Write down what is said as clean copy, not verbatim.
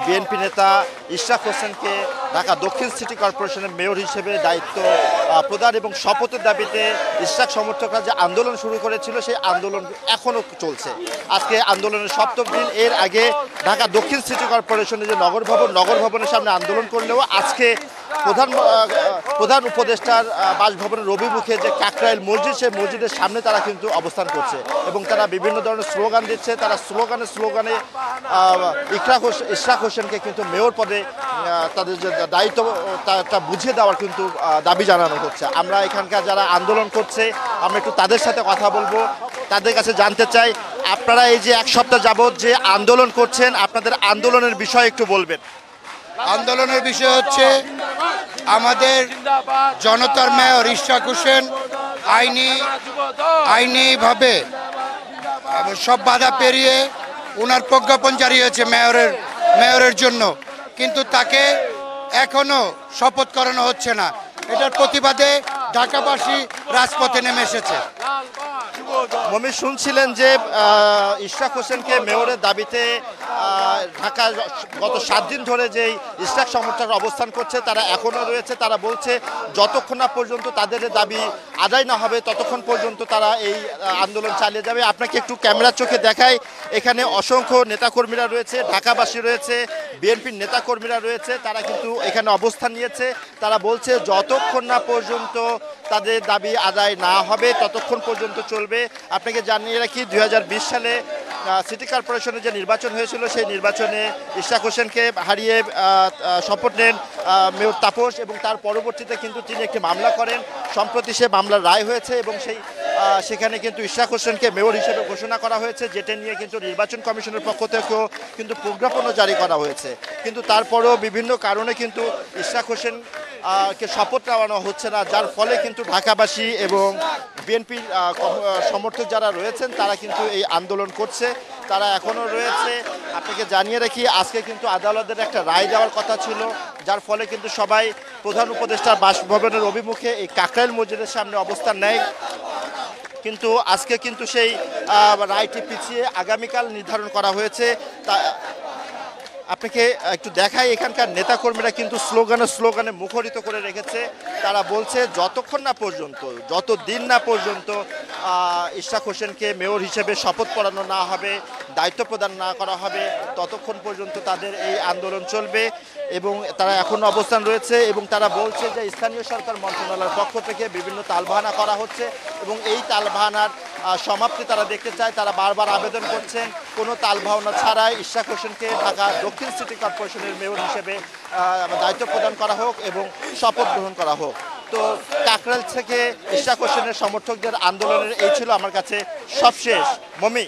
BNP নেতা ইশরাক হোসেনকে ঢাকা দক্ষিণ সিটি কর্পোরেশনের মেয়র হিসেবে দায়িত্ব প্রদান এবং শপথের দাবিতে ইশরাক সমর্থকরা যে আন্দোলন শুরু করেছিল সেই আন্দোলন এখনও চলছে। আজকে আন্দোলনের সপ্তম দিন। এর আগে ঢাকা দক্ষিণ সিটি কর্পোরেশনের যে নগর ভবনের সামনে আন্দোলন করলেও আজকে প্রধান উপদেষ্টার বাসভবনের অভিমুখে যে কাকরাইল মসজিদ, সেই মসজিদের সামনে তারা কিন্তু অবস্থান করছে এবং তারা বিভিন্ন ধরনের স্লোগান দিচ্ছে। তারা স্লোগানে ইশরাক হোসেনকে কিন্তু মেয়র পদে তাদের যে দায়িত্ব তা বুঝিয়ে দেওয়ার কিন্তু দাবি জানানো হচ্ছে। আমরা এখানকার যারা আন্দোলন করছে আমরা একটু তাদের সাথে কথা বলবো, তাদের কাছে জানতে চাই আপনারা এই যে এক সপ্তাহ যাবৎ যে আন্দোলন করছেন আপনাদের আন্দোলনের বিষয় একটু বলবেন। আন্দোলনের বিষয় হচ্ছে আমাদের জনতার মেয়র ইশরাক হোসেন আইনিভাবে সব বাধা পেরিয়ে ওনার প্রজ্ঞাপন জারি হয়েছে মেয়রের জন্য, কিন্তু তাকে এখনো শপথ করানো হচ্ছে না। এটার প্রতিবাদে ঢাকাবাসী রাজপথে নেমে এসেছে। মমি, শুনছিলেন যে ইশরাক হোসেনকে মেয়রের দাবিতে ঢাকা গত 7 দিন ধরে যেই ইশরাক সমর্থকরা অবস্থান করছে তারা এখনও রয়েছে। তারা বলছে যতক্ষণ না পর্যন্ত তাদের দাবি আদায় না হবে ততক্ষণ পর্যন্ত তারা এই আন্দোলন চালিয়ে যাবে। আপনাকে একটু ক্যামেরার চোখে দেখায়, এখানে অসংখ্য নেতাকর্মীরা রয়েছে, ঢাকাবাসী রয়েছে, বিএনপির নেতাকর্মীরা রয়েছে, তারা কিন্তু এখানে অবস্থান নিয়েছে। তারা বলছে যতক্ষণ না পর্যন্ত তাদের দাবি আদায় না হবে ততক্ষণ পর্যন্ত চলবে। আপনাকে জানিয়ে রাখি 2020 সালে সিটি কর্পোরেশনের যে নির্বাচন হয়েছিল সেই নির্বাচনে ইশরাক হোসেনকে হারিয়ে শপথ নেন মেয়র তাপস এবং তার পরবর্তীতে কিন্তু তিনি একটি মামলা করেন। সম্প্রতি সে মামলার রায় হয়েছে এবং সেখানে কিন্তু ইশরাক হোসেনকে মেয়র হিসেবে ঘোষণা করা হয়েছে, যেটা নিয়ে কিন্তু নির্বাচন কমিশনের পক্ষ থেকেও কিন্তু প্রজ্ঞাপনও জারি করা হয়েছে। কিন্তু তারপরেও বিভিন্ন কারণে কিন্তু ইশরাক হোসেন কে শপথ নেওয়ানো হচ্ছে না, যার ফলে কিন্তু ঢাকাবাসী এবং বিএনপির সমর্থক যারা রয়েছেন তারা কিন্তু এই আন্দোলন করছে, তারা এখনও রয়েছে। আপনাকে জানিয়ে রাখি আজকে কিন্তু আদালতের একটা রায় দেওয়ার কথা ছিল, যার ফলে কিন্তু সবাই প্রধান উপদেষ্টার বাসভবনের অভিমুখে এই কাকরাইল মসজিদের সামনে অবস্থান নেয়। কিন্তু আজকে কিন্তু সেই রায়টি পিছিয়ে আগামীকাল নির্ধারণ করা হয়েছে। আপনাকে একটু দেখাই, এখানকার নেতাকর্মীরা কিন্তু স্লোগানে মুখরিত করে রেখেছে। তারা বলছে যতক্ষণ না পর্যন্ত, যতদিন না পর্যন্ত ইশরাক হোসেনকে মেয়র হিসেবে শপথ পড়ানো না হবে, দায়িত্ব প্রদান না করা হবে, ততক্ষণ পর্যন্ত তাদের এই আন্দোলন চলবে এবং তারা এখনও অবস্থান রয়েছে। এবং তারা বলছে যে স্থানীয় সরকার মন্ত্রণালয়ের পক্ষ থেকে বিভিন্ন তালবাহানা করা হচ্ছে এবং এই তালবাহানার সমাপ্তি তারা দেখতে চায়। তারা বারবার আবেদন করছেন কোনো তালবাহানা ছাড়াই ইশরাক হোসেনকে ঢাকা দক্ষিণ সিটি কর্পোরেশনের মেয়র হিসেবে দায়িত্ব প্রদান করা হোক এবং শপথ গ্রহণ করা হোক। তো কাকরাইল থেকে ইশরাক হোসেনের সমর্থকদের আন্দোলনের এই ছিল আমার কাছে সবশেষ। মমি।